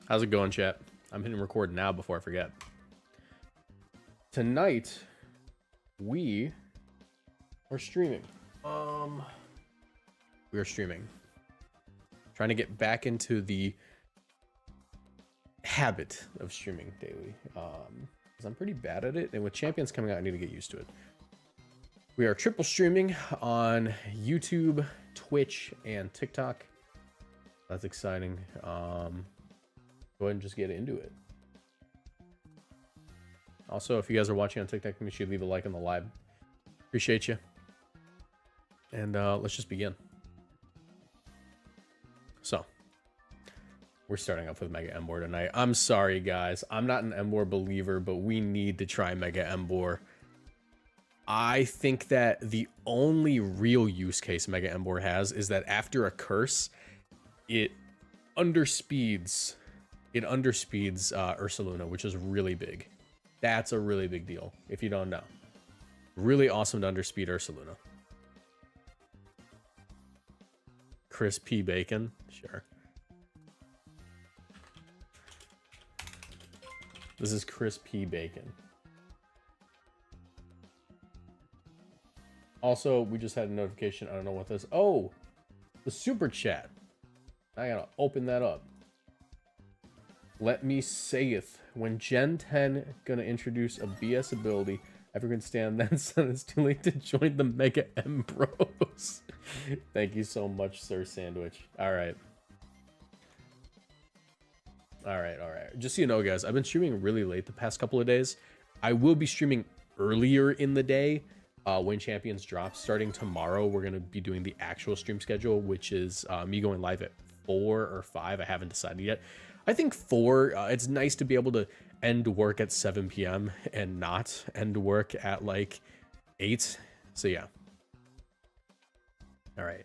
How's it going, chat? I'm hitting record now before I forget. Tonight, we are streaming. We are streaming. Trying to get back into the habit of streaming daily. Because I'm pretty bad at it, and with Champions coming out, I need to get used to it. We are triple streaming on YouTube, Twitch, and TikTok. That's exciting. Go ahead and just get into it. Also, if you guys are watching on TikTok, make sure you leave a like on the live. Appreciate you. And let's just begin. So, we're starting off with Mega Emboar tonight. I'm sorry, guys. I'm not an Emboar believer, but we need to try Mega Emboar. I think that the only real use case Mega Emboar has is that after a curse, it underspeeds Ursaluna, which is really big. That's a really big deal, if you don't know. Really awesome to underspeed Ursaluna. Chris P. Bacon? Sure. This is Chris P. Bacon. Also, we just had a notification. I don't know what this... Oh! The super chat. I gotta open that up. Let me saith, when Gen 10 gonna introduce a BS ability, everyone stand then son, it's too late to join the Mega M Bros. Thank you so much, Sir Sandwich. Alright. Alright. Just so you know, guys, I've been streaming really late the past couple of days. I will be streaming earlier in the day when Champions drop. Starting tomorrow, we're gonna be doing the actual stream schedule, which is me going live at 4 or 5. I haven't decided yet. I think 4, it's nice to be able to end work at 7 p.m. and not end work at like 8. So yeah. All right.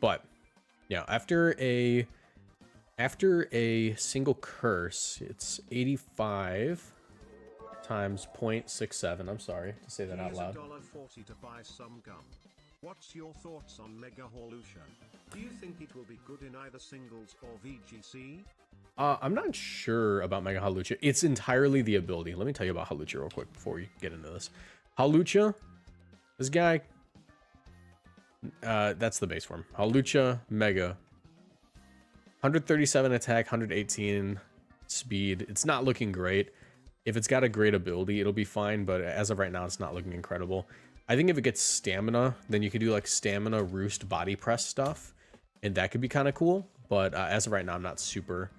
But yeah, after a single curse, it's 85 times 0.67. I'm sorry to say that out loud. $1.40 to buy some gum. What's your thoughts on Mega Holution? Do you think it will be good in either singles or VGC? I'm not sure about Mega Holucha. It's entirely the ability. Let me tell you about Holucha real quick before we get into this. Holucha, this guy, that's the base form. Holucha Mega. 137 attack, 118 speed. It's not looking great. If it's got a great ability, it'll be fine, but as of right now, it's not looking incredible. I think if it gets stamina, then you could do like stamina roost body press stuff, and that could be kind of cool. But as of right now, I'm not super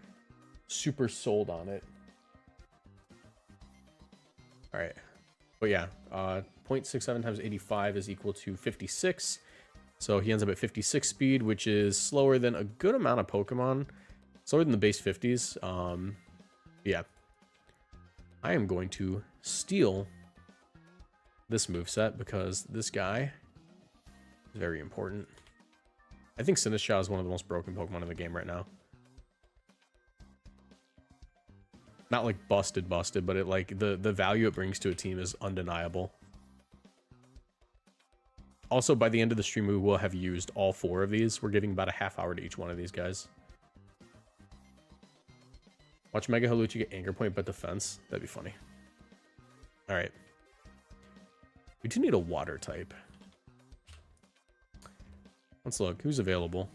sold on it. All right, but yeah, 0.67 times 85 is equal to 56. So he ends up at 56 speed, which is slower than a good amount of Pokemon, slower than the base 50s. Yeah, I am going to steal this moveset because this guy is very important. I think Sinistcha is one of the most broken Pokemon in the game right now. Not like busted, but it like the value it brings to a team is undeniable. Also, by the end of the stream, we will have used all 4 of these. We're giving about a half hour to each one of these guys. Watch Mega Holucha get Anger Point but defense. That'd be funny. All right. We do need a water type. Let's look. Who's available?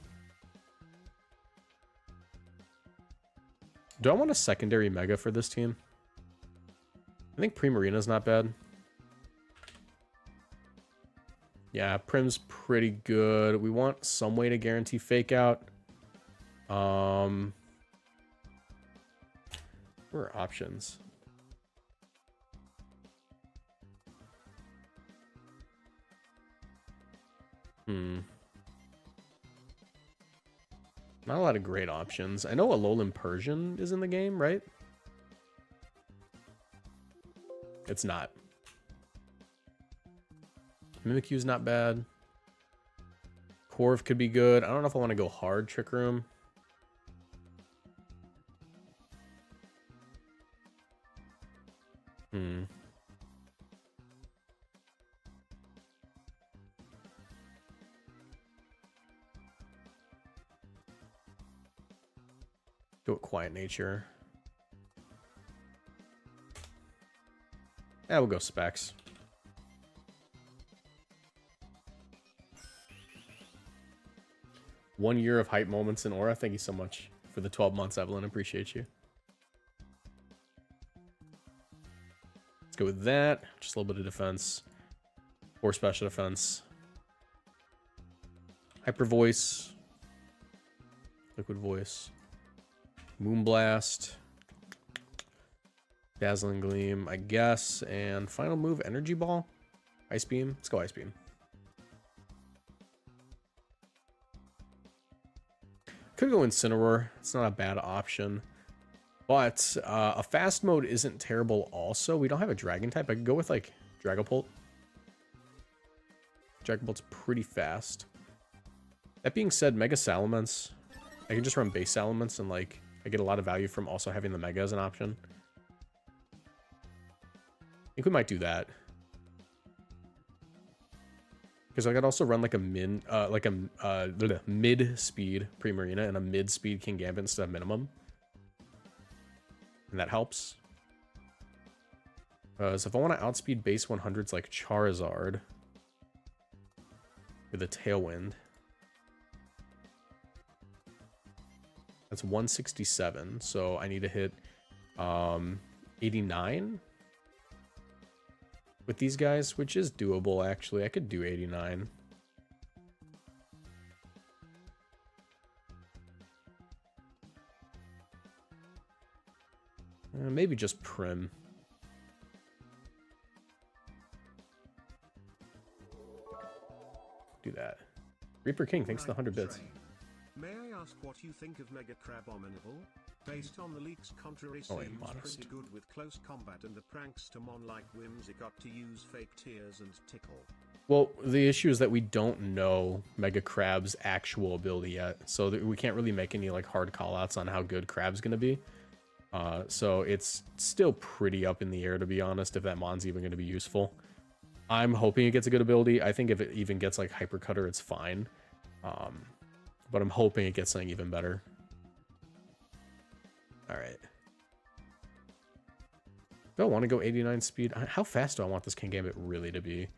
Do I want a secondary Mega for this team? I think Primarina's not bad. Yeah, Prim's pretty good. We want some way to guarantee Fake Out. What are options? Not a lot of great options. I know Alolan Persian is in the game, right? It's not. Mimikyu's not bad. Corv could be good. I don't know if I want to go hard Trick Room. Go with Quiet Nature. Yeah, we'll go Specs. One year of hype moments in Aura. Thank you so much for the 12 months, Evelyn. Appreciate you. Let's go with that. Just a little bit of defense. 4 special defense. Hyper Voice. Liquid Voice. Moonblast. Dazzling Gleam, I guess. And final move, Energy Ball. Ice Beam. Let's go Ice Beam. Could go Incineroar. It's not a bad option. But a fast mode isn't terrible also. We don't have a Dragon type. I could go with, like, Dragapult. Dragapult's pretty fast. That being said, Mega Salamence. I can just run base Salamence and, like, I get a lot of value from also having the Mega as an option. I think we might do that. Because I could also run like a mid-speed Primarina and a mid-speed King Gambit instead of minimum. And that helps. So if I want to outspeed base 100s like Charizard with a Tailwind, that's 167. So I need to hit 89 with these guys, which is doable actually. I could do 89. Maybe just Prim. Do that. Reaper King, thanks for the 100 bits. May I ask what you think of Mega Crabominable? Based on the leaks, contrary seems pretty good with close combat, and the prankstermon like Whimsy got to use fake tears and tickle. Well, the issue is that we don't know Mega Crab's actual ability yet, so we can't really make any like hard callouts on how good Crab's gonna be. So it's still pretty up in the air, to be honest, if that Mon's even going to be useful. I'm hoping it gets a good ability. I think if it even gets like Hyper Cutter, it's fine. But I'm hoping it gets something even better. All right. Do I want to go 89 speed? How fast do I want this King Gambit really to be?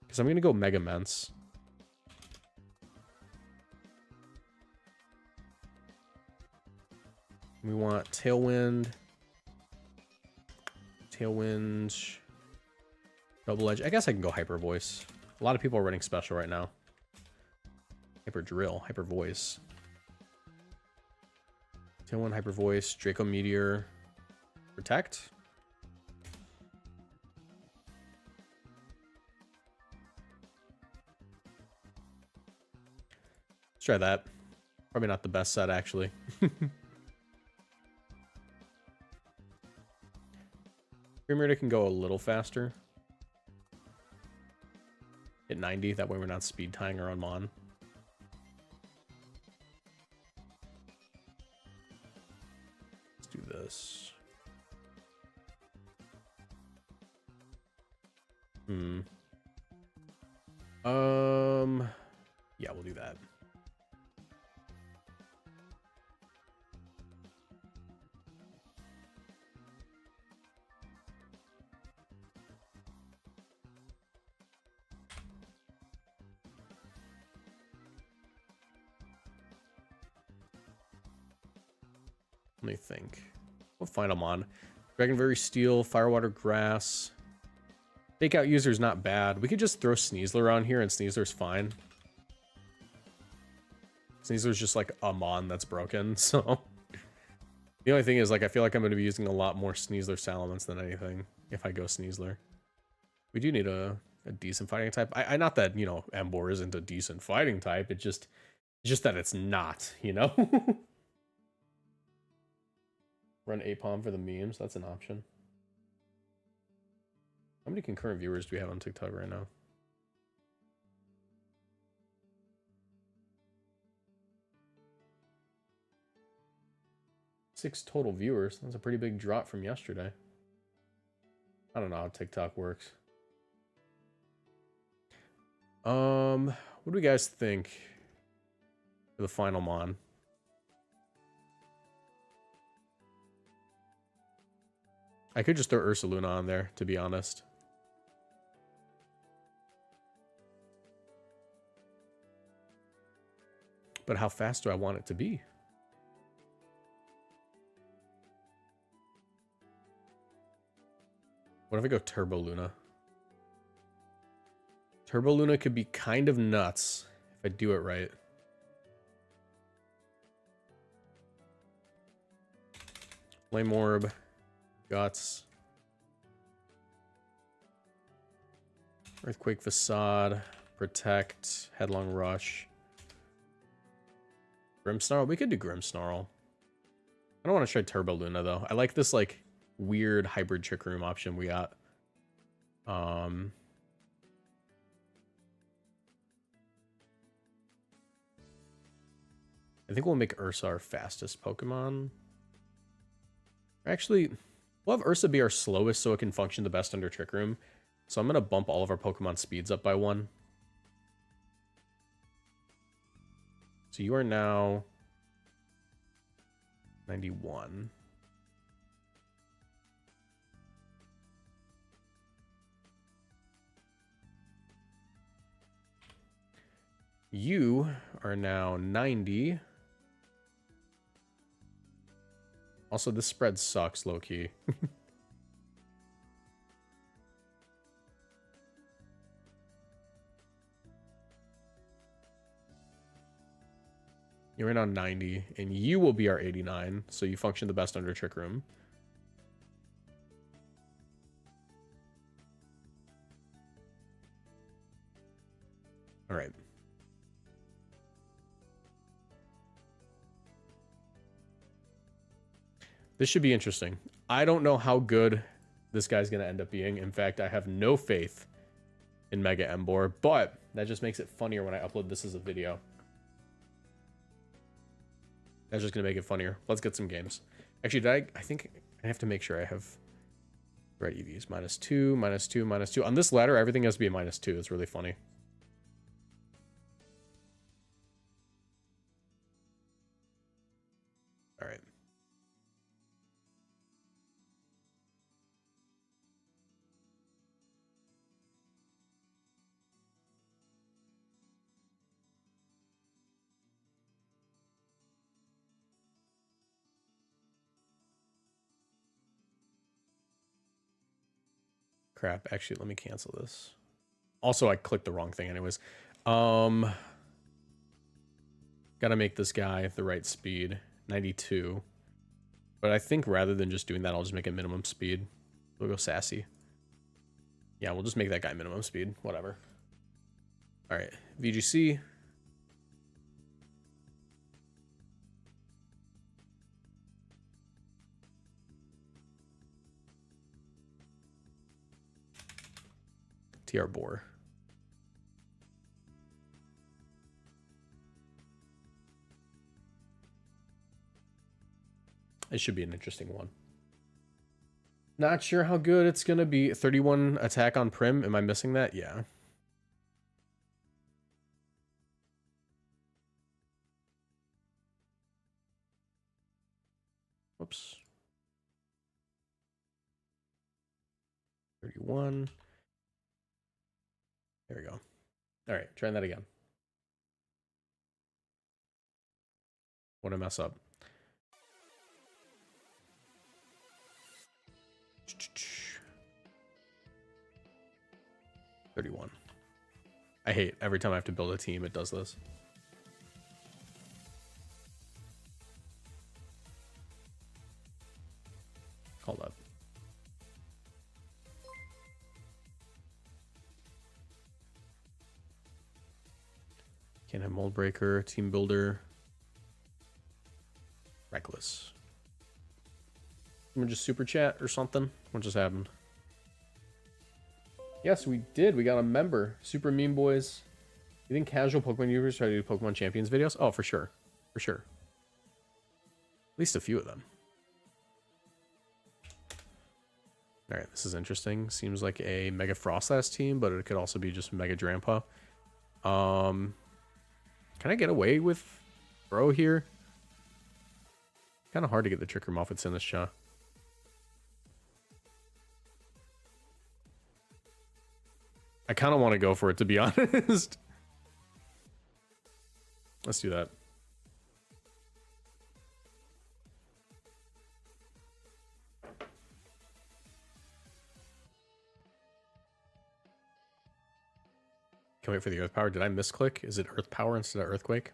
Because I'm going to go Mega Mence. We want Tailwind. Tailwind. Double Edge. I guess I can go Hyper Voice. A lot of people are running special right now. Hyper Drill. Hyper Voice. Tailwind, Hyper Voice. Draco Meteor. Protect. Let's try that. Probably not the best set, actually. Primarina can go a little faster. Hit 90, that way we're not speed tying our own Mon. Let's do this. Yeah, we'll do that. Let me think. What final Mon? Dragonberry Steel, Firewater Grass. Fake Out User's not bad. We could just throw Sneasler on here and Sneasler's fine. Sneasler's just like a Mon that's broken, so. The only thing is, like, I feel like I'm going to be using a lot more Sneasler Salamence than anything if I go Sneasler. We do need a decent fighting type. I not that, you know, Emboar isn't a decent fighting type. It's just that it's not, you know? Run Apom for the memes. That's an option. How many concurrent viewers do we have on TikTok right now? Six total viewers. That's a pretty big drop from yesterday. I don't know how TikTok works. What do you guys think for the final mon? I could just throw Ursaluna on there, to be honest. But how fast do I want it to be? What if I go Turbo Luna? Turbo Luna could be kind of nuts if I do it right. Flame Orb. Guts. Earthquake Facade. Protect. Headlong Rush. Grimmsnarl? We could do Grimmsnarl. I don't want to try Turbo Luna, though. I like this, like, weird hybrid Trick Room option we got. I think we'll make Ursa our fastest Pokemon. Actually, we'll have Ursa be our slowest so it can function the best under Trick Room. So I'm going to bump all of our Pokemon speeds up by 1. So you are now 91. You are now 90. Also, this spread sucks, low-key. You're now 90, and you will be our 89, so you function the best under Trick Room. All right. This should be interesting. I don't know how good this guy's going to end up being. In fact, I have no faith in Mega Emboar, but that just makes it funnier when I upload this as a video. That's just going to make it funnier. Let's get some games. Actually, I think I have to make sure I have the right EVs. -2, -2, -2. On this ladder, everything has to be a -2. It's really funny. All right. Crap. Actually, let me cancel this. Also, I clicked the wrong thing anyways. Gotta make this guy the right speed. 92. But I think rather than just doing that, I'll just make it minimum speed. We'll go sassy. Yeah, we'll just make that guy minimum speed. Whatever. All right. VGC. TR Boar. It should be an interesting one. Not sure how good it's going to be. 31 attack on Prim. Am I missing that? Yeah. Whoops. 31. There we go. All right, trying that again. What did I mess up? $31. I hate every time I have to build a team, it does this. Hold up. Can't have Mold Breaker, Team Builder. Reckless. Someone just super chat or something? What just happened? Yes, we did. We got a member. Super Meme Boys. You think casual Pokemon users try to do Pokemon Champions videos? Oh, for sure. For sure. At least a few of them. Alright, this is interesting. Seems like a Mega Frostlass team, but it could also be just Mega Drampa. Can I get away with Bro here? Kind of hard to get the Trick Room off with Sinistcha. I kind of want to go for it, to be honest. Let's do that. Can wait for the Earth Power. Did I misclick? Is it Earth Power instead of Earthquake?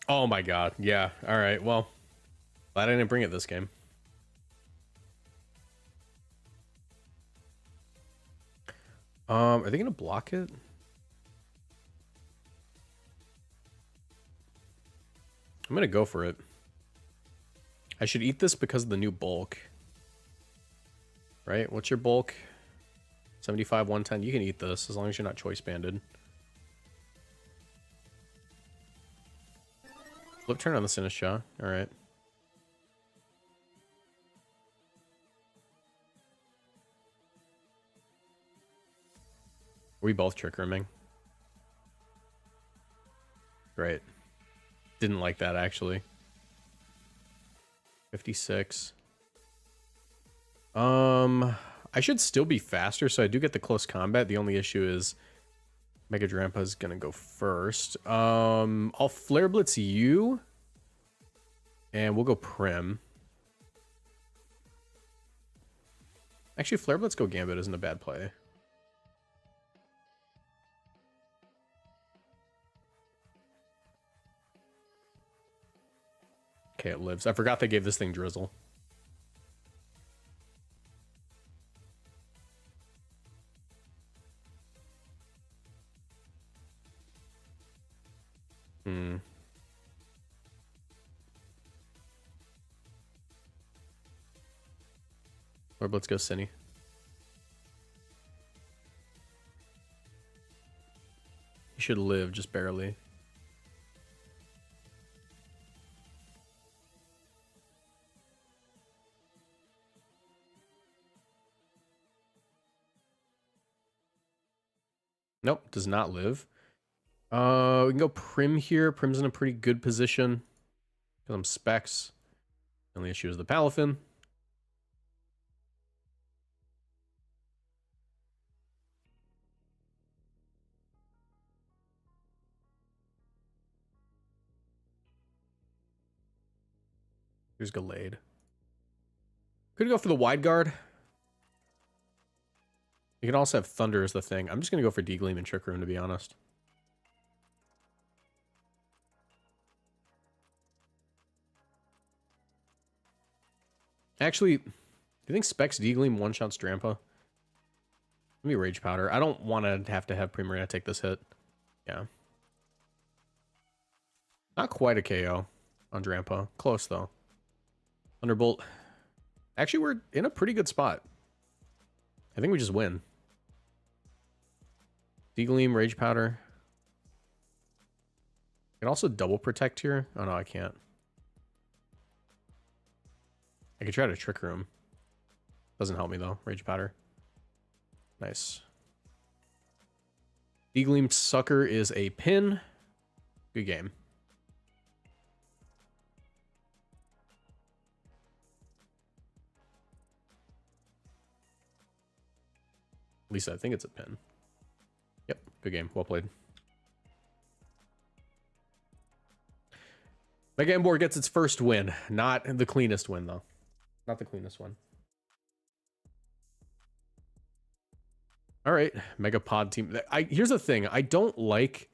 Oh my god. Yeah. All right. Well, glad I didn't bring it this game. Are they going to block it? I'm going to go for it. I should eat this because of the new bulk. Right? What's your bulk? 75, 110. You can eat this as long as you're not choice banded. Flip turn on the Sinistcha. Alright. We both Trick Rooming. Great. Didn't like that, actually. 56. I should still be faster, so I do get the close combat. The only issue is Mega Drampa is gonna go first. I'll Flare Blitz you, and we'll go Prim. Actually, Flare Blitz go Gambit isn't a bad play. Okay, it lives. I forgot they gave this thing Drizzle. Or let's go Cinny. He should live, just barely. Nope, does not live. We can go Prim here. Prim's in a pretty good position because I'm Specs. The only issue is the Palafin. Here's Gallade. Could go for the wide guard. You can also have Thunder as the thing. I'm just going to go for D-Gleam and Trick Room, to be honest. Actually, do you think Specs D-Gleam one-shots Drampa? Let me Rage Powder. I don't want to have Primarina take this hit. Yeah. Not quite a KO on Drampa. Close, though. Thunderbolt. Actually, we're in a pretty good spot. I think we just win. D-Gleam, Rage Powder. I can also double protect here. Oh, no, I can't. I could try to Trick Room. Doesn't help me, though. Rage Powder. Nice. D-Gleam Sucker is a pin. Good game. At least I think it's a pin. Yep, good game. Well played. Mega Emboar gets its first win. Not the cleanest win, though. Not the cleanest one. All right, Mega Pod team. Here's the thing. I don't like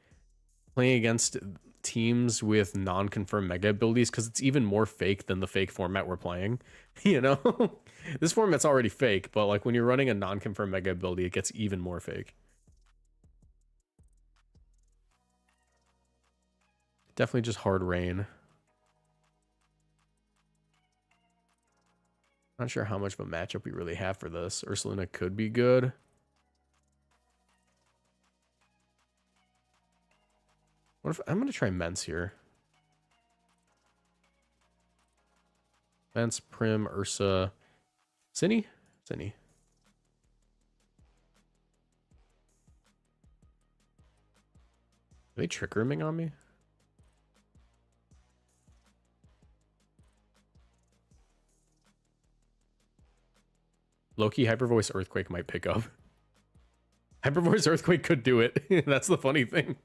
playing against teams with non-confirmed Mega abilities because it's even more fake than the fake format we're playing. You know? This format's already fake, but like when you're running a non-confirmed Mega ability, it gets even more fake. Definitely just hard rain. Not sure how much of a matchup we really have for this. Ursaluna could be good. What if I'm going to try Mence here? Mence, Prim, Ursa, Cinny? Cinny. they trick rooming on me? Loki Hyper Voice Earthquake might pick up. Hyper Voice Earthquake could do it. That's the funny thing.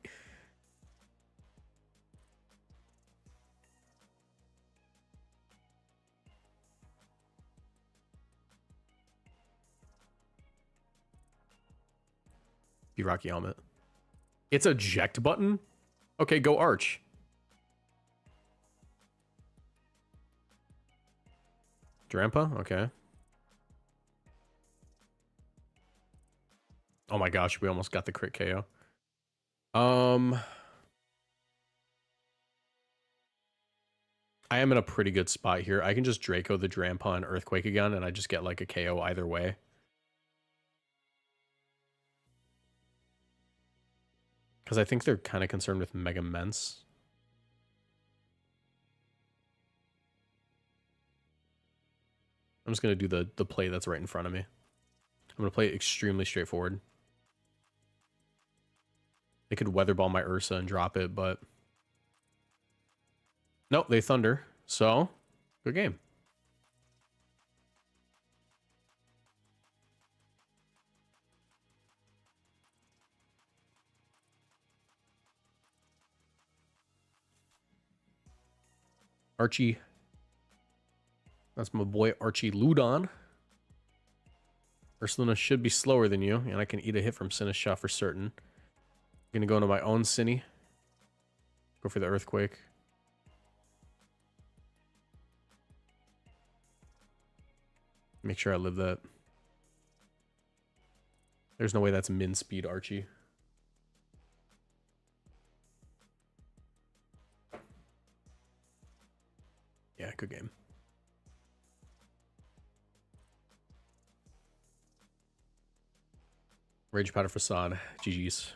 Rocky helmet. It's a eject button? Okay, go Arch. Drampa? Okay. Oh my gosh, we almost got the crit KO. I am in a pretty good spot here. I can just Draco the Drampa and Earthquake again, and I just get like a KO either way. Because I think they're kind of concerned with Mega Mence. I'm just going to do the play that's right in front of me. I'm going to play it extremely straightforward. They could Weather Ball my Ursa and drop it, but... Nope, they Thunder. So, good game. Archie. That's my boy Archie Ludon. Ursaluna should be slower than you, and I can eat a hit from Sinisha for certain. I'm gonna go into my own Cine. Go for the Earthquake. Make sure I live that. There's no way that's min speed Archie. Yeah, good game. Rage Powder Facade. GG's.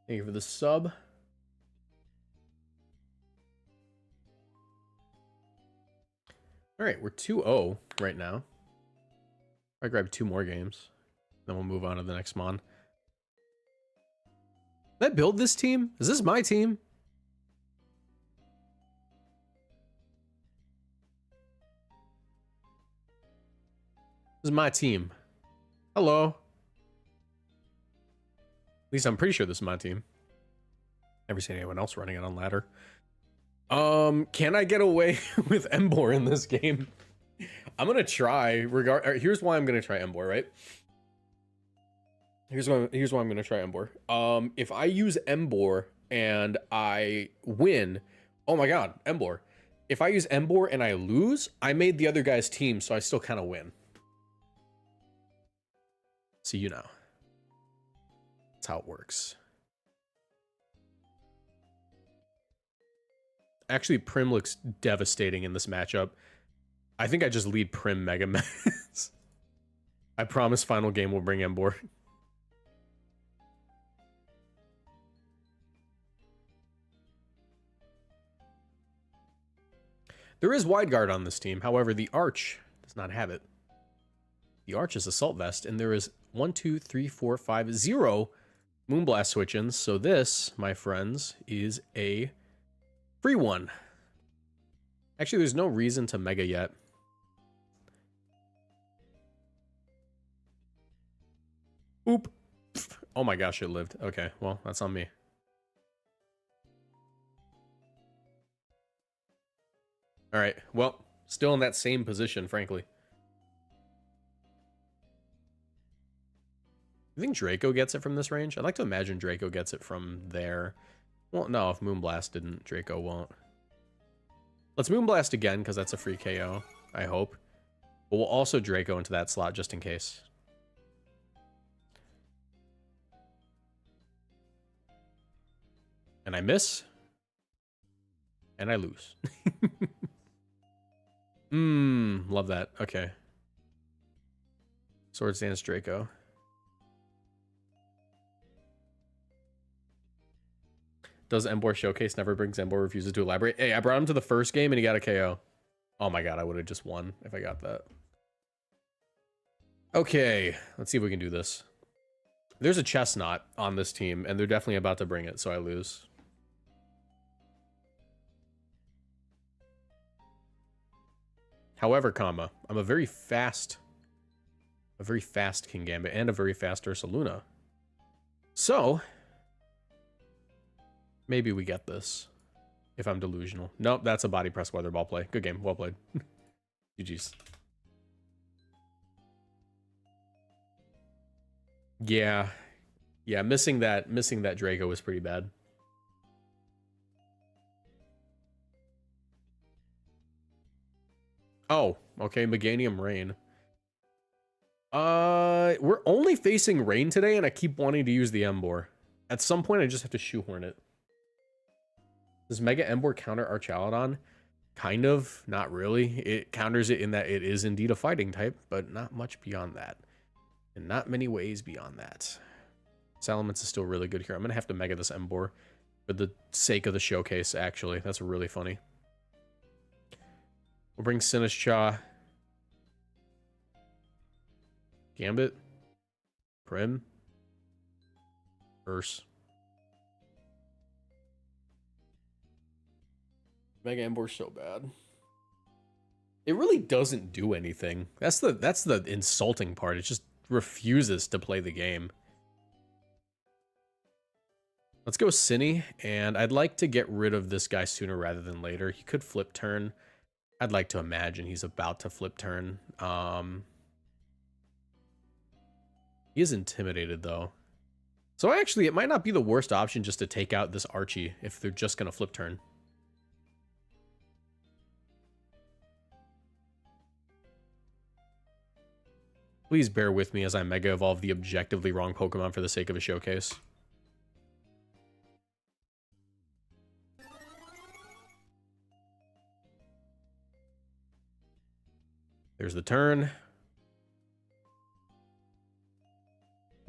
Thank you for the sub. All right, we're 2-0 right now. I grab 2 more games, then we'll move on to the next mon. Did I build this team? Is this my team? This is my team. Hello. At least I'm pretty sure this is my team. Never seen anyone else running it on ladder. Can I get away with Emboar in this game? I'm gonna try. Here's why I'm gonna try Emboar, right? Here's why I'm gonna try Emboar. If I use Emboar and I win, oh my god, Emboar. If I use Emboar and I lose, I made the other guy's team, so I still kind of win. So you know. That's how it works. Actually, Prim looks devastating in this matchup. I think I just lead Prim Mega Mess. I promise final game will bring Emboar. There is Wide Guard on this team. However, the Arch does not have it. The Arch is Assault Vest, and there is 1, 2, 3, 4, 5, 0 Moonblast switch-ins. So this, my friends, is a free one. Actually, there's no reason to Mega yet. Oop. Oh my gosh, it lived. Okay, well, that's on me. All right, well, still in that same position, frankly. You think Draco gets it from this range? I'd like to imagine Draco gets it from there. Well, no, if Moonblast didn't, Draco won't. Let's Moonblast again, because that's a free KO, I hope. But we'll also Draco into that slot, just in case. And I miss. And I lose. Love that. Okay. Swords Dance Draco. Does Emboar Showcase never brings Emboar refuses to elaborate? Hey, I brought him to the first game and he got a KO. Oh my god, I would have just won if I got that. Okay, let's see if we can do this. There's a chestnut on this team, and they're definitely about to bring it, so I lose. However, comma, I'm a very fast King Gambit and a very fast Ursaluna. So, maybe we get this if I'm delusional. Nope, that's a body press weather ball play. Good game, well played. GG's. Yeah, missing that Draco was pretty bad. Oh, okay, Meganium Rain. We're only facing Rain today, and I keep wanting to use the Emboar. At some point, I just have to shoehorn it. Does Mega Emboar counter Archaludon? Kind of, not really. It counters it in that it is indeed a fighting type, but not much beyond that. And not many ways beyond that. Salamence is still really good here. I'm going to have to Mega this Emboar for the sake of the showcase, actually. That's really funny. We'll bring Sinistcha. Gambit. Prim. Ursa. Mega Emboar's so bad. It really doesn't do anything. That's the insulting part. It just refuses to play the game. Let's go Cinny, and I'd like to get rid of this guy sooner rather than later. He could flip turn. I'd like to imagine he's about to flip turn. He is intimidated, though. So actually, it might not be the worst option just to take out this Archie if they're just going to flip turn. Please bear with me as I Mega Evolve the objectively wrong Pokemon for the sake of a showcase. There's the turn.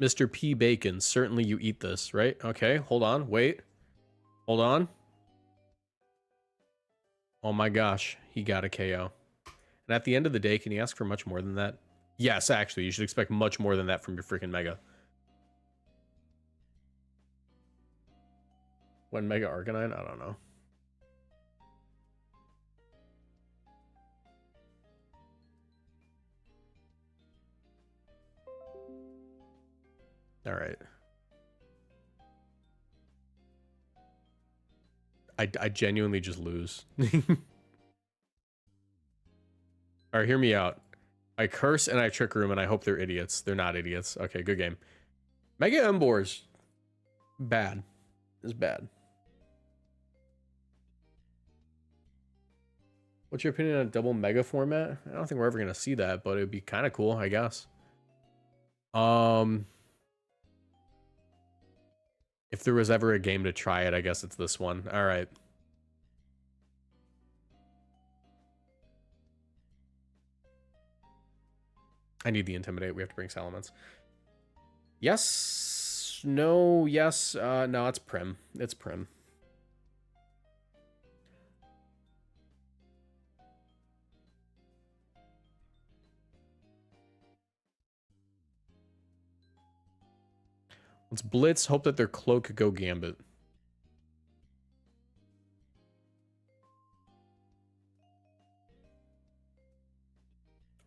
Mr. P. Bacon, certainly you eat this, right? Okay, hold on, wait. Hold on. Oh my gosh, he got a KO. And at the end of the day, can you ask for much more than that? Yes, actually, you should expect much more than that from your freaking Mega. When Mega Arcanine? I don't know. All right. I genuinely just lose. All right, hear me out. I curse and I trick room and I hope they're idiots. They're not idiots. Okay, good game. Mega Emboar's bad. It's bad. What's your opinion on double Mega format? I don't think we're ever gonna see that, but it'd be kind of cool, I guess. If there was ever a game to try it, I guess it's this one. All right. I need the Intimidate. We have to bring Salamence. Yes. No. Yes. No, it's Prim. It's Prim. Let's Blitz. Hope that their Cloak could go Gambit.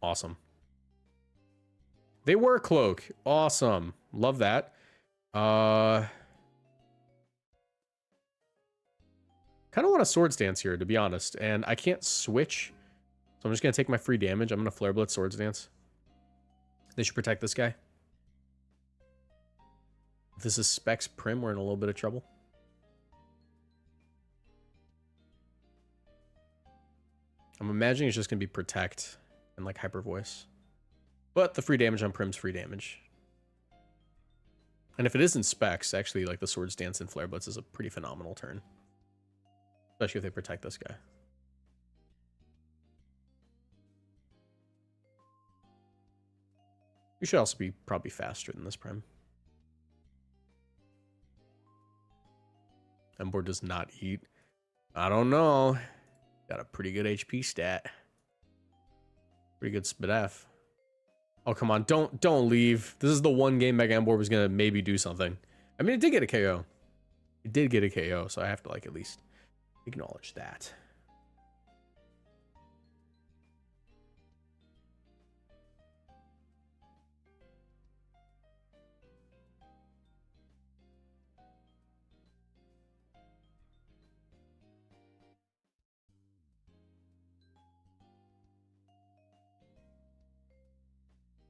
Awesome. They were Cloak. Awesome. Love that. Kind of want a Swords Dance here, to be honest. And I can't switch. So I'm just going to take my free damage. I'm going to Flare Blitz Swords Dance. They should protect this guy. If this is Specs Prim, we're in a little bit of trouble. I'm imagining it's just going to be Protect and like Hyper Voice. But the free damage on Prim's free damage. And if it isn't Specs, actually like the Swords Dance and Flare Blitz is a pretty phenomenal turn. Especially if they protect this guy. You should also be probably faster than this Prime. Emboar does not eat. I don't know. Got a pretty good HP stat. Pretty good SPDF. Oh, come on. Don't leave. This is the one game Mega Emboar was going to maybe do something. I mean, it did get a KO. It did get a KO, so I have to, like, at least acknowledge that.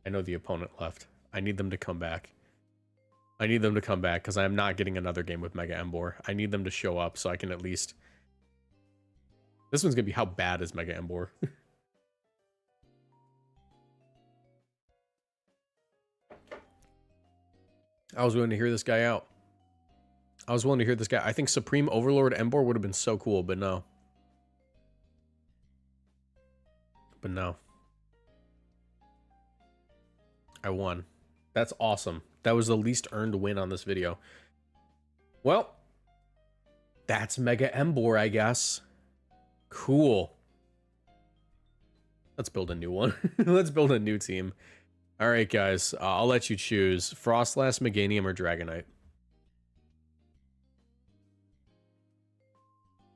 I know the opponent left. I need them to come back. I need them to come back because I am not getting another game with Mega Emboar. I need them to show up so I can at least... This one's going to be how bad is Mega Emboar? I was willing to hear this guy out. I was willing to hear this guy. I think Supreme Overlord Emboar would have been so cool, but no. But no. I won. That's awesome. That was the least earned win on this video. Well, that's Mega Emboar, I guess. Cool. Let's build a new one. Let's build a new team. All right, guys. I'll let you choose. Frostlass, Meganium, or Dragonite.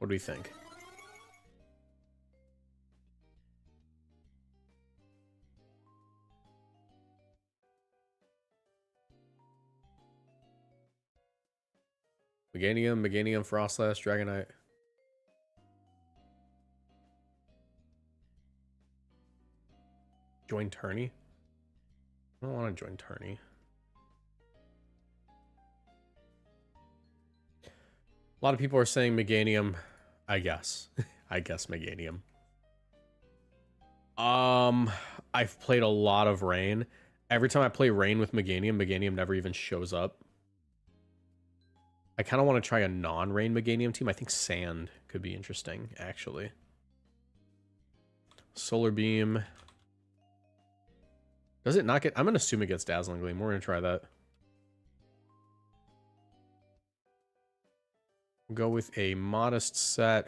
What do we think? Meganium, Frostlass, Dragonite. Join tourney? I don't want to join tourney. A lot of people are saying Meganium, I guess. I guess Meganium. I've played a lot of Rain. Every time I play Rain with Meganium, Meganium never even shows up. I kind of want to try a non-Rain Meganium team. I think Sand could be interesting, actually. Solar Beam. Does it not get... I'm going to assume it gets Dazzling Gleam. We're going to try that. We'll go with a modest set.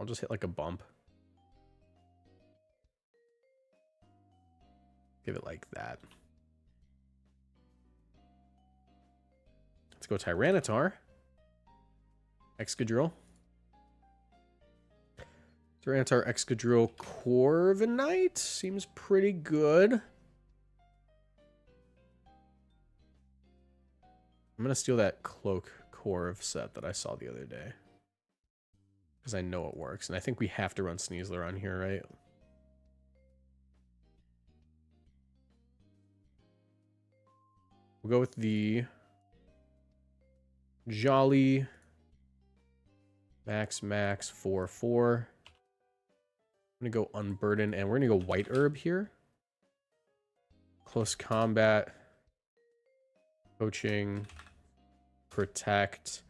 I'll just hit like a bump. Give it like that. Let's go Tyranitar. Excadrill. Tyranitar, Excadrill, Corviknight. Seems pretty good. I'm going to steal that Cloak Corv set that I saw the other day. Because I know it works. And I think we have to run Sneasler on here, right? We'll go with the Jolly Max 4/4. I'm going to go Unburden, and we're going to go White Herb here. Close Combat. Coaching. Protect.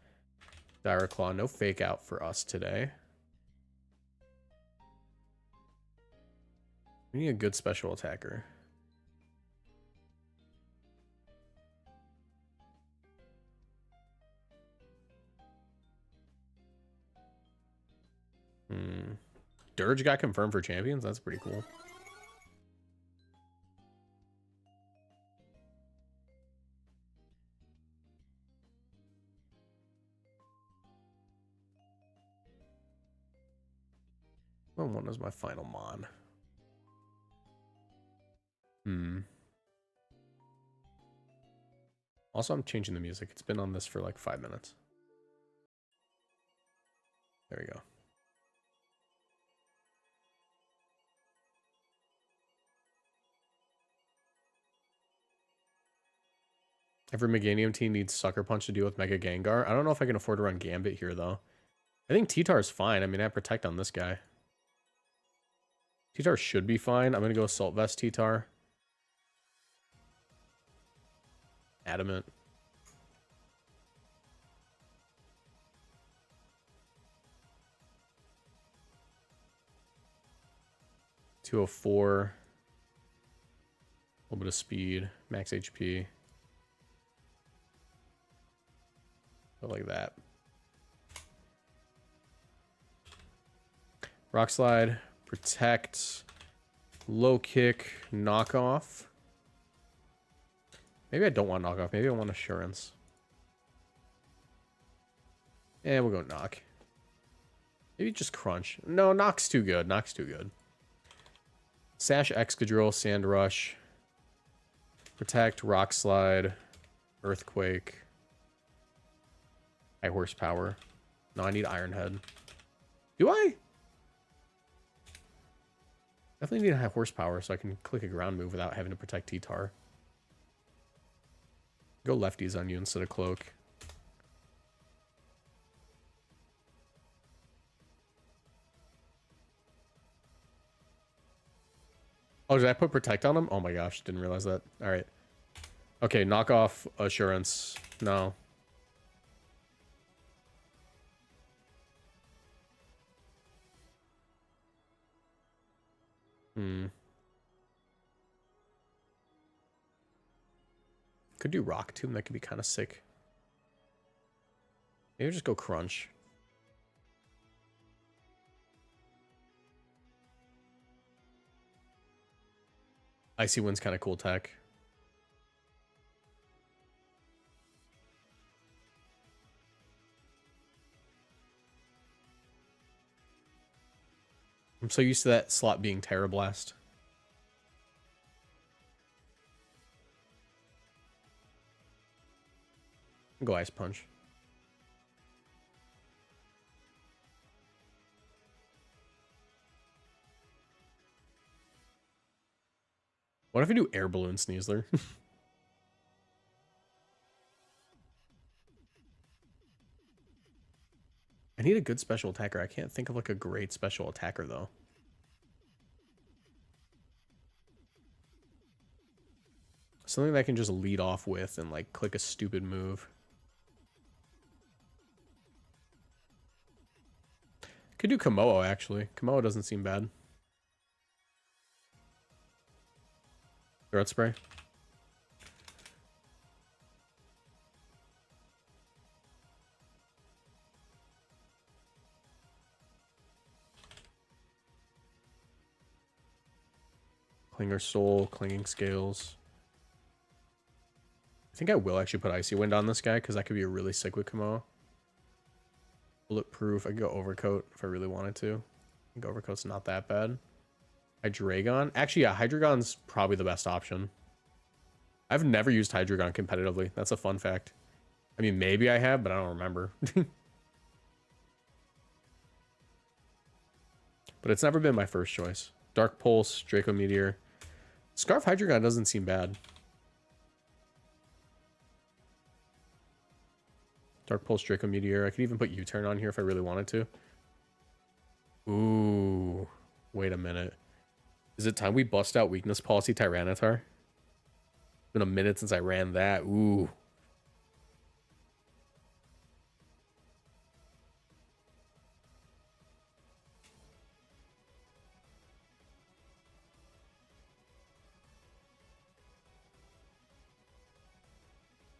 Direct Claw. No Fake Out for us today. We need a good special attacker. Dirge got confirmed for champions. That's pretty cool. What is my final mon? Also, I'm changing the music. It's been on this for like 5 minutes. There we go. Every Meganium team needs Sucker Punch to deal with Mega Gengar. I don't know if I can afford to run Gambit here, though. I think T-Tar is fine. I mean, I have Protect on this guy. T-Tar should be fine. I'm going to go Assault Vest T-Tar. Adamant. $204. little bit of speed, max HP. Go like that. Rock Slide, Protect, Low Kick, Knock Off. Maybe I don't want Knock Off. Maybe I want Assurance. And we'll go Knock. Maybe just Crunch. No, Knock's too good. Knock's too good. Sash, Excadrill, Sand Rush, Protect, Rock Slide, Earthquake, High Horsepower. No, I need Iron Head. Do I? Definitely need a High Horsepower so I can click a ground move without having to protect T-Tar. Go lefties on you instead of Cloak. Oh, did I put Protect on him? Oh my gosh, didn't realize that. Alright. Okay, knock off Assurance. No. Could do Rock Tomb. That could be kind of sick. Maybe just go Crunch. Icy Wind's kind of cool tech. I'm so used to that slot being Terra Blast. Go Ice Punch. What if I do Air Balloon Sneasler? I need a good special attacker. I can't think of like a great special attacker though. Something that I can just lead off with and like click a stupid move. Could do Komodo actually. Komodo doesn't seem bad. Throat Spray. Clinger Soul, Clinging Scales. I think I will actually put Icy Wind on this guy because that could be a really sick with Komodo. Bulletproof. I could go Overcoat if I really wanted to. I think Overcoat's not that bad. Hydreigon. Actually, yeah, Hydreigon's probably the best option. I've never used Hydreigon competitively. That's a fun fact. I mean, maybe I have, but I don't remember. But it's never been my first choice. Dark Pulse, Draco Meteor. Scarf Hydreigon doesn't seem bad. Dark Pulse, Draco Meteor. I could even put U-Turn on here if I really wanted to. Ooh. Wait a minute. Is it time we bust out Weakness Policy Tyranitar? It's been a minute since I ran that. Ooh.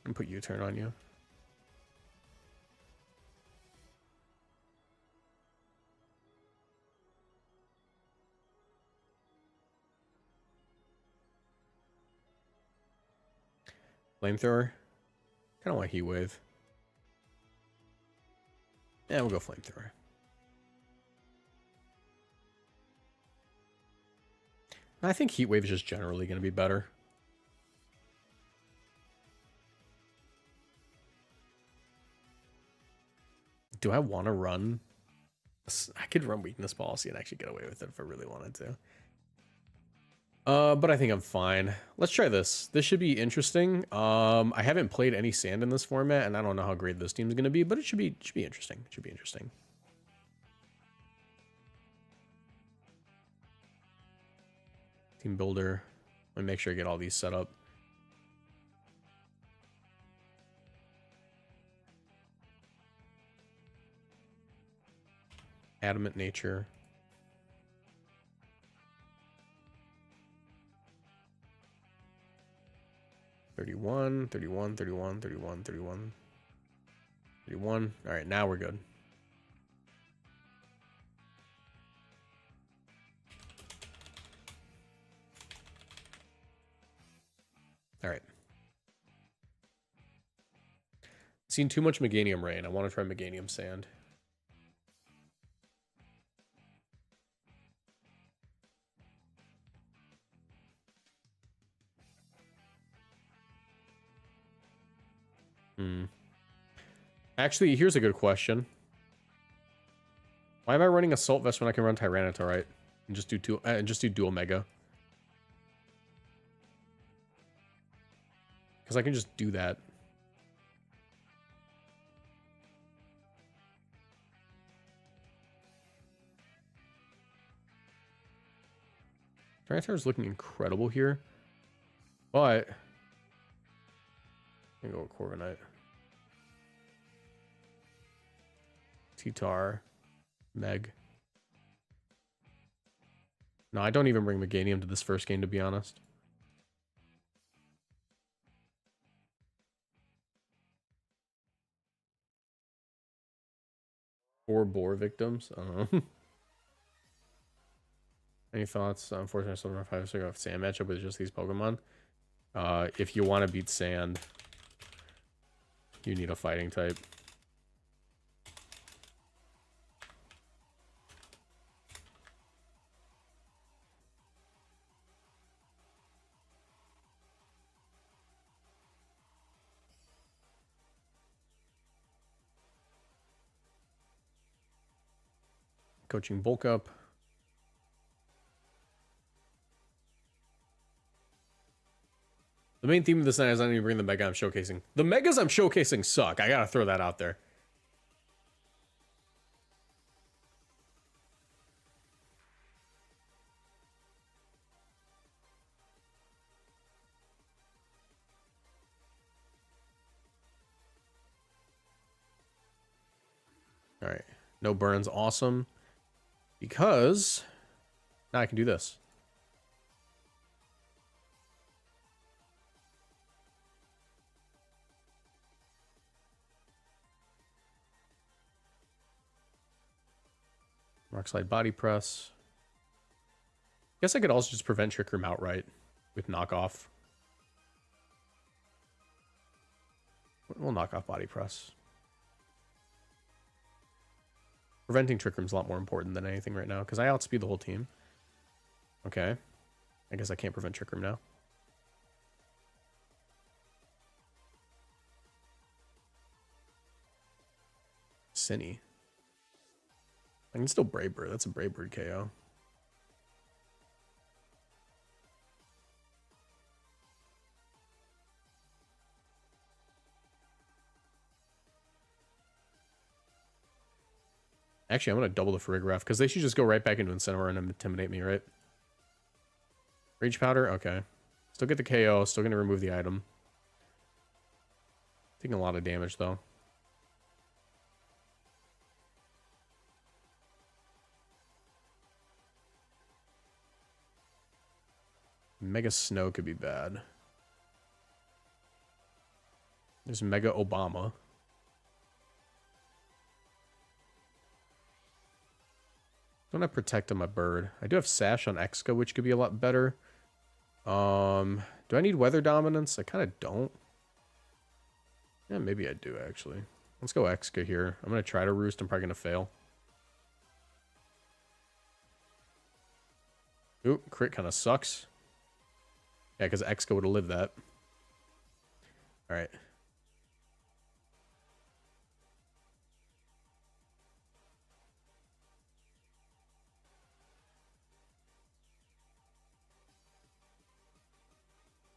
And put U-Turn on you. Flamethrower. Kind of want Heat Wave. Yeah, we'll go Flamethrower. I think Heat Wave is just generally going to be better. Do I want to run? I could run Weakness Policy and actually get away with it if I really wanted to. But I think I'm fine. Let's try this. This should be interesting. I haven't played any Sand in this format, and I don't know how great this team is going to be, but it should be interesting. It should be interesting. Team Builder. Let me make sure I get all these set up. Adamant Nature. 31, 31, 31, 31, 31, 31. All right, now we're good. All right. Seen too much Meganium rain. I want to try Meganium sand. Actually, here's a good question. Why am I running Assault Vest when I can run Tyranitarite and just do dual Mega? Because I can just do that. Tyranitar is looking incredible here, but I'm gonna go with Corviknight. T-Tar. Meg. No, I don't even bring Meganium to this first game, to be honest. Four boar victims? I don't know. Any thoughts? Unfortunately, I still don't have 5 figure off sand matchup with just these Pokemon. If you want to beat sand, you need a fighting type. Coaching bulk up. The main theme of this night is I don't even bring the Mega I'm showcasing. The Megas I'm showcasing suck. I gotta throw that out there. Alright. No burns. Awesome. Because now I can do this. Rock Slide Body Press. Guess I could also just prevent Trick Room outright with Knockoff. We'll knock off Body Press. Preventing Trick Room's a lot more important than anything right now, because I outspeed the whole team. Okay. I guess I can't prevent Trick Room now. Cinny. I can still Brave Bird. That's a Brave Bird KO. Actually, I'm going to double the Farigiraf, because they should just go right back into Incineroar and intimidate me, right? Rage Powder? Okay. Still get the KO. Still going to remove the item. Taking a lot of damage, though. Mega Snow could be bad. There's Mega Obama. Don't have Protect on my bird. I do have Sash on Exca, which could be a lot better. Do I need Weather Dominance? I kind of don't. Yeah, maybe I do, actually. Let's go Exca here. I'm going to try to Roost. I'm probably going to fail. Ooh, crit kind of sucks. Yeah, because Exca would have lived that. Alright.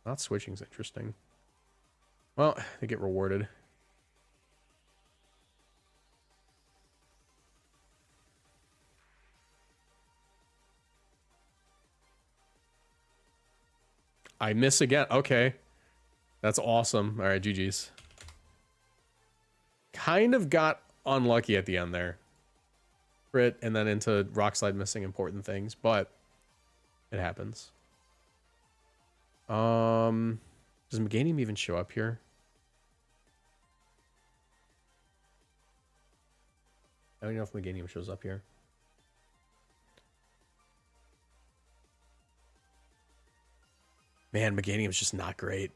Not switching's interesting. Well, they get rewarded. I miss again. Okay. That's awesome. All right, GG's. Kind of got unlucky at the end there. Crit and then into Rock Slide missing important things, but it happens. Does Meganium even show up here? I don't know if Meganium shows up here. Man, Meganium's just not great.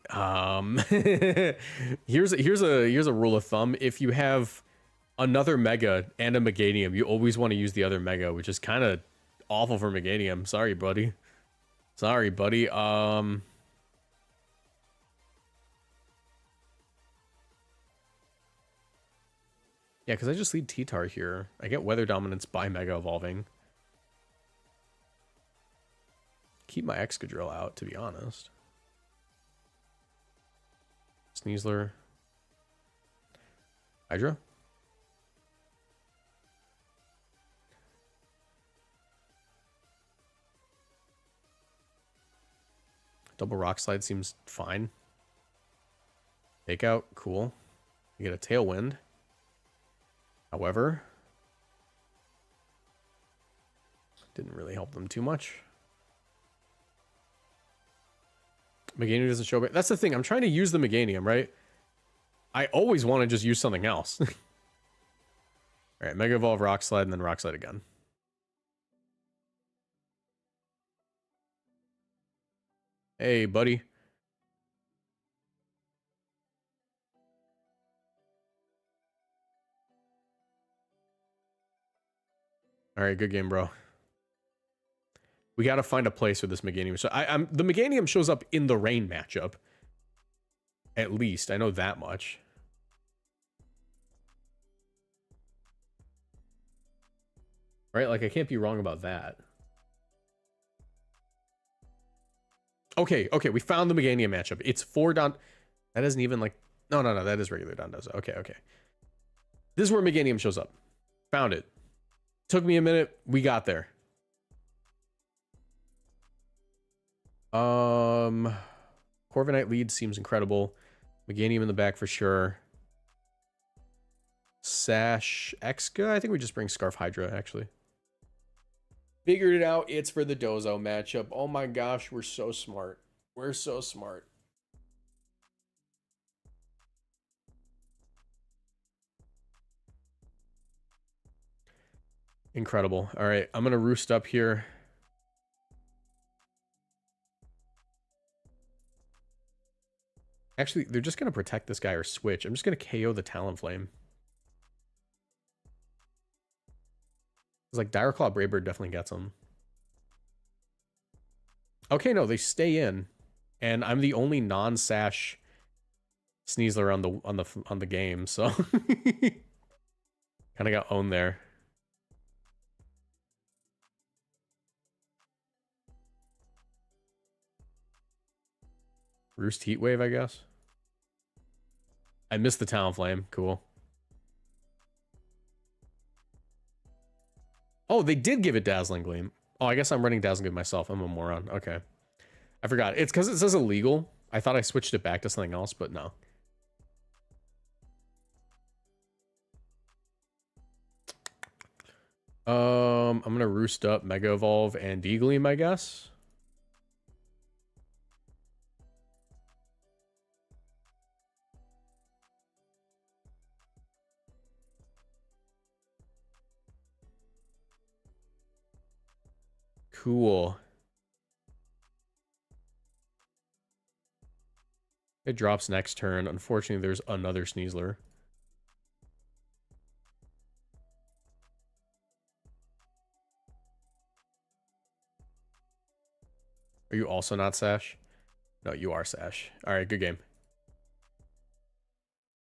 Here's a rule of thumb. If you have another Mega and a Meganium, you always want to use the other Mega, which is kind of awful for Meganium. Sorry, buddy. Sorry, buddy. Yeah, because I just lead T-Tar here. I get Weather Dominance by Mega Evolving. Keep my Excadrill out, to be honest. Sneasler. Hydra? Double Rock Slide seems fine. Take out, cool. You get a Tailwind. However, didn't really help them too much. Meganium doesn't show up. That's the thing. I'm trying to use the Meganium, right? I always want to just use something else. All right, Mega Evolve, Rock Slide, and then Rock Slide again. Hey, buddy. All right, good game, bro. We got to find a place for this Meganium. So the Meganium shows up in the rain matchup. At least, I know that much. Right? Like, I can't be wrong about that. Okay, okay, we found the Meganium matchup. It's 4 Don... That isn't even like... No, that is regular Dondozo. Okay, okay. This is where Meganium shows up. Found it. Took me a minute. We got there. Corviknight lead seems incredible. Meganium in the back for sure. Sash Exca. I think we just bring Scarf Hydra, actually. Figured it out. It's for the Dozo matchup. Oh my gosh, we're so smart. We're so smart. Incredible. All right, I'm going to roost up here. Actually, they're just going to protect this guy or switch. I'm just going to KO the Talonflame. It's like Dire Claw Braybird definitely gets him. Okay, no, they stay in. And I'm the only non-sash Sneasler on the game, so kind of got owned there. Roost Heatwave, I guess. I missed the Talonflame. Cool. Oh, they did give it Dazzling Gleam. Oh, I guess I'm running Dazzling Gleam myself. I'm a moron. Okay. I forgot. It's because it says illegal. I thought I switched it back to something else, but no. I'm going to roost up Mega Evolve and D-Gleam, I guess. Cool. It drops next turn. Unfortunately, there's another Sneasler. Are you also not Sash? No, you are Sash. All right, good game.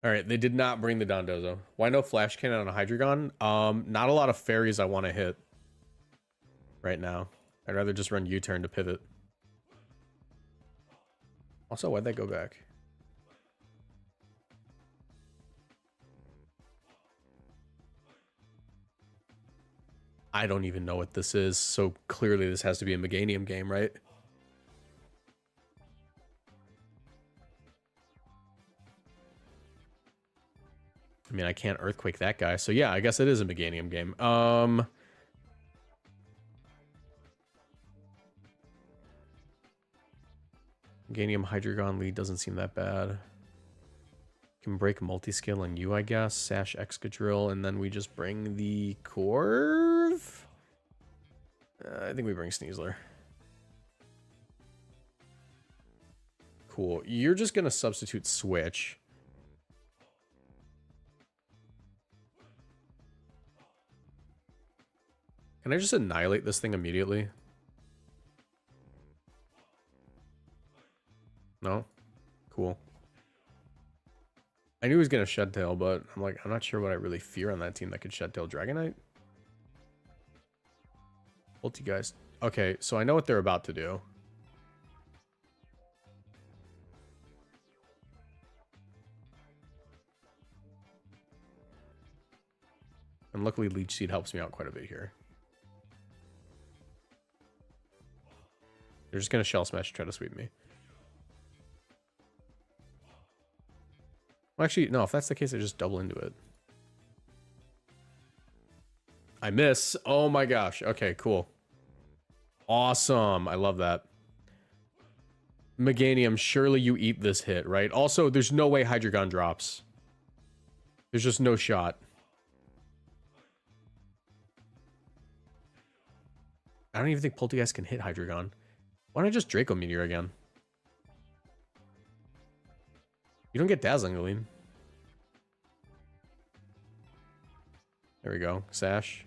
All right, they did not bring the Dondozo. Why no Flash Cannon on a Hydreigon? Not a lot of fairies I want to hit right now. I'd rather just run U-turn to pivot. Also, why'd that go back? I don't even know what this is, so clearly this has to be a Meganium game, right? I mean, I can't Earthquake that guy, so yeah, I guess it is a Meganium game. Meganium Hydreigon lead doesn't seem that bad. Can break multi-skill on you, I guess. Sash Excadrill, and then we just bring the Corv? I think we bring Sneasler. Cool. You're just going to substitute Switch. Can I just annihilate this thing immediately? No? Cool. I knew he was going to Shed Tail, but I'm not sure what I really fear on that team that could Shed Tail Dragonite. Guys. Okay, so I know what they're about to do. And luckily Leech Seed helps me out quite a bit here. They're just going to Shell Smash and try to sweep me. Well, actually, no, if that's the case, I just double into it. I miss. Oh my gosh. Okay, cool. Awesome. I love that. Meganium, surely you eat this hit, right? Also, there's no way Hydreigon drops. There's just no shot. I don't even think Poltergeist can hit Hydreigon. Why don't I just Draco Meteor again? You don't get Dazzling Gleam. There we go. Sash.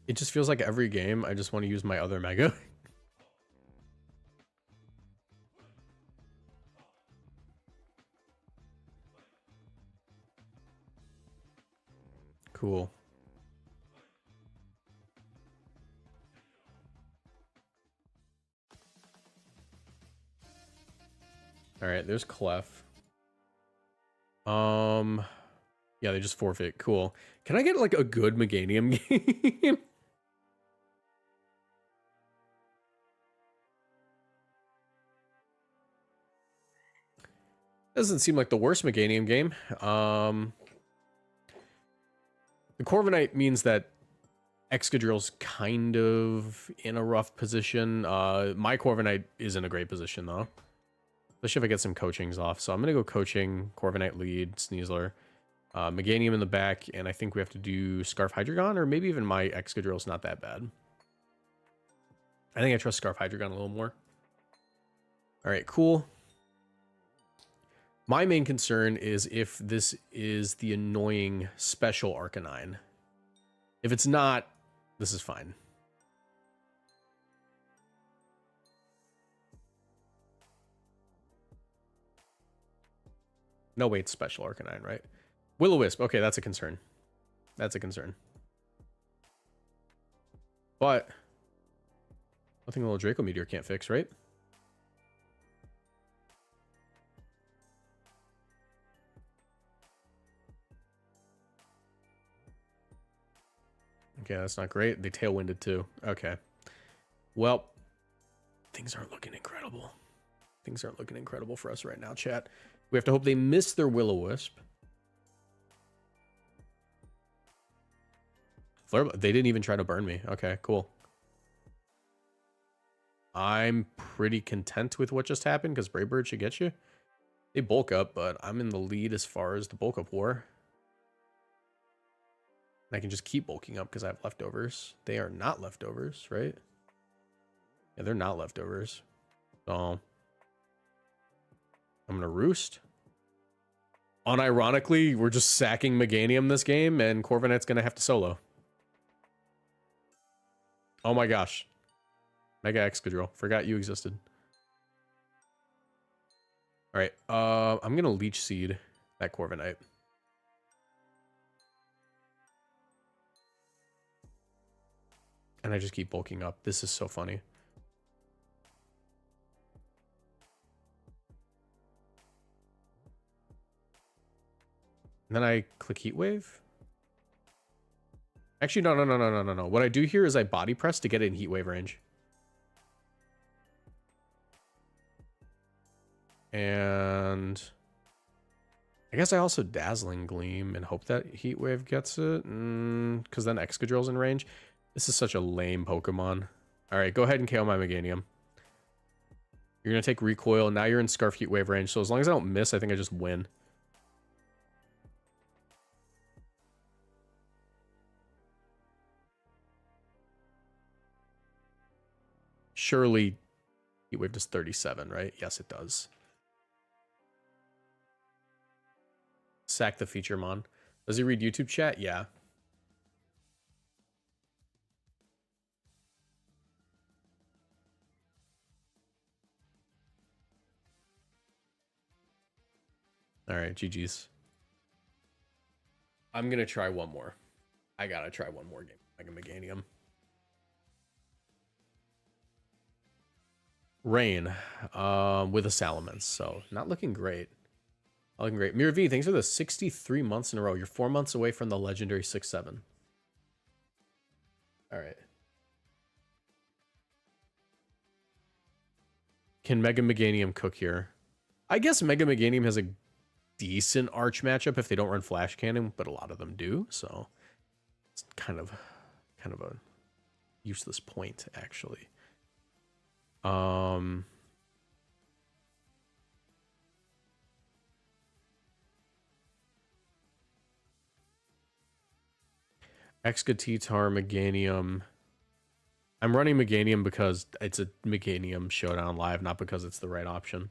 It just feels like every game I just want to use my other Mega. Cool. All right, there's Clef. Yeah, they just forfeit. Cool. Can I get like a good Meganium game? Doesn't seem like the worst Meganium game. The Corviknight means that Excadrill's kind of in a rough position. My Corviknight is in a great position, though. Especially if I get some coachings off. So I'm going to go coaching, Corviknight lead, Sneasler. Meganium in the back, and I think we have to do Scarf Hydreigon, or maybe even my Excadrill's not that bad. I think I trust Scarf Hydreigon a little more. Alright, cool. My main concern is if this is the annoying special Arcanine. If it's not, this is fine. No, wait, special Arcanine, right? Will-O-Wisp. Okay, that's a concern. That's a concern. But nothing a little Draco Meteor can't fix, right? Okay, that's not great. They tailwinded too. Okay. Well, things aren't looking incredible. Things aren't looking incredible for us right now, chat. We have to hope they miss their Will-O-Wisp. They didn't even try to burn me. Okay, cool. I'm pretty content with what just happened because Brave Bird should get you. They bulk up, but I'm in the lead as far as the bulk up war. And I can just keep bulking up because I have leftovers. They are not leftovers, right? Yeah, they're not leftovers. So I'm going to Roost. Unironically, we're just sacking Meganium this game, and Corviknight's going to have to solo. Oh my gosh. Mega Excadrill. Forgot you existed. Alright, I'm going to Leech Seed that Corviknight. And I just keep bulking up. This is so funny. And then I click Heat Wave. Actually, no. What I do here is I body press to get it in heat wave range. And I guess I also Dazzling Gleam and hope that Heat Wave gets it. Because then Excadrill's in range. This is such a lame Pokemon. Alright, go ahead and KO my Meganium. You're going to take Recoil. Now you're in Scarf Heat Wave range. So as long as I don't miss, I think I just win. Surely Heat Wave does 37, right? Yes, it does. Sack the feature mon. Does he read YouTube chat? Yeah. All right, GG's. I'm going to try one more. I got to try one more game. Like a Meganium. Rain with a Salamence. So not looking great. Not looking great. Mirror V, thanks for the 63 months in a row. You're 4 months away from the legendary 6-7. All right. Can Mega Meganium cook here? I guess Mega Meganium has a decent arch matchup if they don't run Flash Cannon, but a lot of them do, so it's kind of a useless point, actually. Excatitar, Meganium. I'm running Meganium because it's a Meganium Showdown live, not because it's the right option.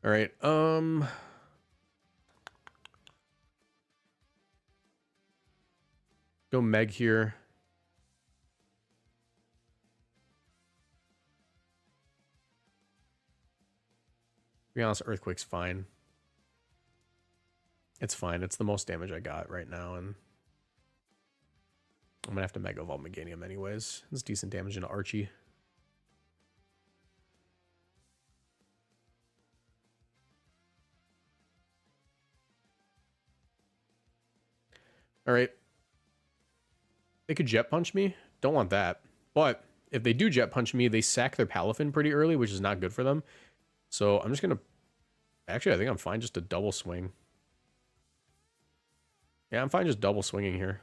All right. Go Meg here. To be honest, Earthquake's fine. It's fine. It's the most damage I got right now, and I'm gonna have to Mega Evolve Meganium anyways. It's decent damage into Archie. All right. They could Jet Punch me. Don't want that. But if they do Jet Punch me, they sack their Palafin pretty early, which is not good for them. So I'm just going to... Actually, I think I'm fine just to double swing. Yeah, I'm fine just double swinging here.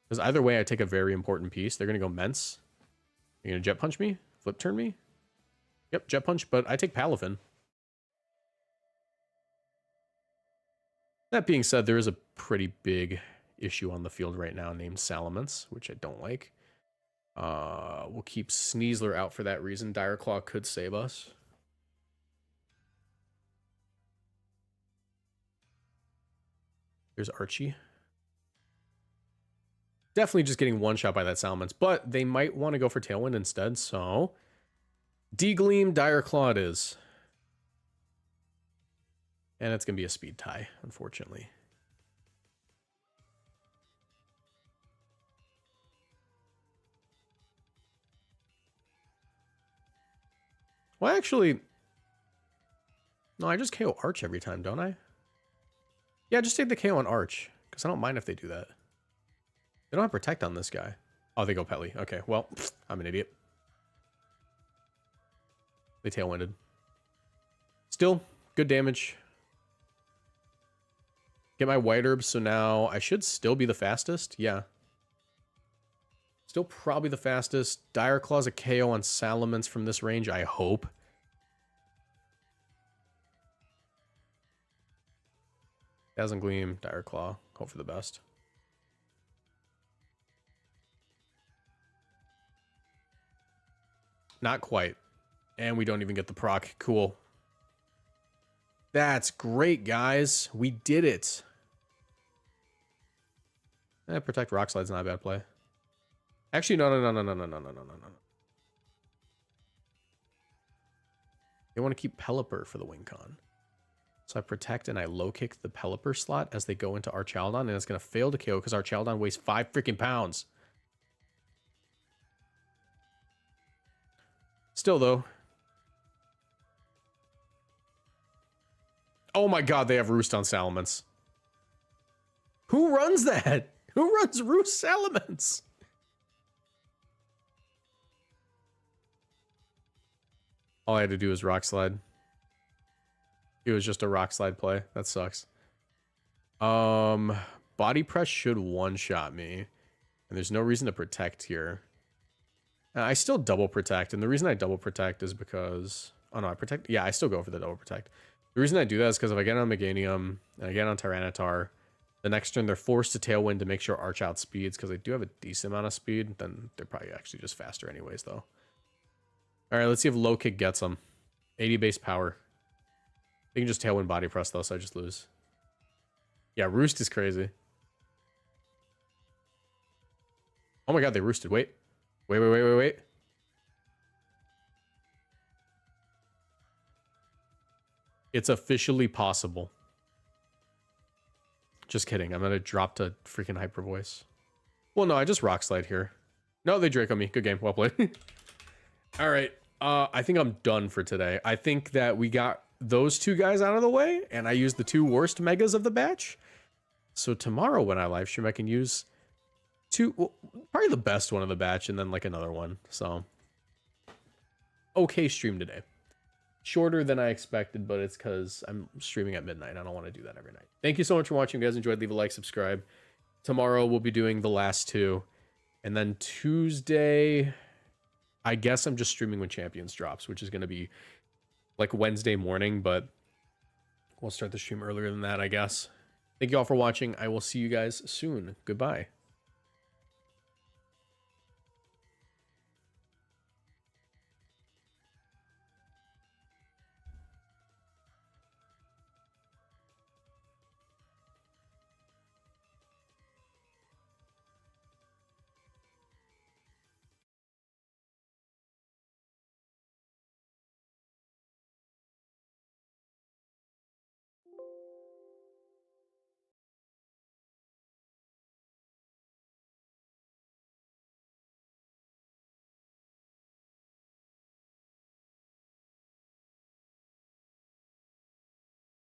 Because either way, I take a very important piece. They're going to go Mence. You're going to Jet Punch me? Flip turn me? Yep, Jet Punch, but I take Palafin. That being said, there is a pretty big issue on the field right now named Salamence, which I don't like. We'll keep Sneasler out for that reason. Dire Claw could save us. There's Archie. Definitely just getting one shot by that Salamence, but they might want to go for Tailwind instead, so... D-Gleam, Dire Claw it is. And it's going to be a speed tie, unfortunately. Well, actually... No, I just KO Arch every time, don't I? Yeah, just take the KO on Arch, because I don't mind if they do that. They don't have Protect on this guy. Oh, they go Petly. Okay, well, I'm an idiot. They Tailwinded. Still, good damage. Get my White Herb, so now I should still be the fastest. Yeah. Still probably the fastest. Dire Claw's a KO on Salamence from this range, I hope. Dazzling Gleam, Dire Claw. Hope for the best. Not quite. And we don't even get the proc. Cool. That's great, guys. We did it. Protect Rock Slide's not a bad play. Actually, no. They want to keep Pelipper for the win con. So I protect and I low kick the Pelipper slot as they go into Archaldon, and it's going to fail to KO because Archaldon weighs 5 freaking pounds. Still, though. Oh my god, they have Roost on Salamence. Who runs that? Who runs Roost Salamence? All I had to do was Rock Slide. It was just a Rock Slide play. That sucks. Body Press should one-shot me. And there's no reason to Protect here. I still double Protect, and the reason I double Protect is because... Oh no, I Protect... Yeah, I still go for the double Protect. The reason I do that is because if I get on Meganium, and I get on Tyranitar, the next turn they're forced to Tailwind to make sure Arch outspeeds, because they do have a decent amount of speed, then they're probably actually just faster anyways, though. Alright, let's see if Low Kick gets them. 80 base power. They can just Tailwind Body Press, though, so I just lose. Yeah, Roost is crazy. Oh my god, they roosted. Wait. Wait. It's officially possible. Just kidding. I'm gonna drop to freaking Hyper Voice. Well, no, I just Rock Slide here. No, they Draco me. Good game. Well played. All right. I think I'm done for today. I think that we got those two guys out of the way, and I used the two worst megas of the batch. So tomorrow when I live stream, I can use two, well, probably the best one of the batch, and then like another one. So, okay stream today. Shorter than I expected, but it's because I'm streaming at midnight. I don't want to do that every night. Thank you so much for watching. If you guys enjoyed, leave a like, subscribe. Tomorrow we'll be doing the last two. And then Tuesday, I guess I'm just streaming when Champions drops, which is going to be like Wednesday morning, but we'll start the stream earlier than that, I guess. Thank you all for watching. I will see you guys soon. Goodbye.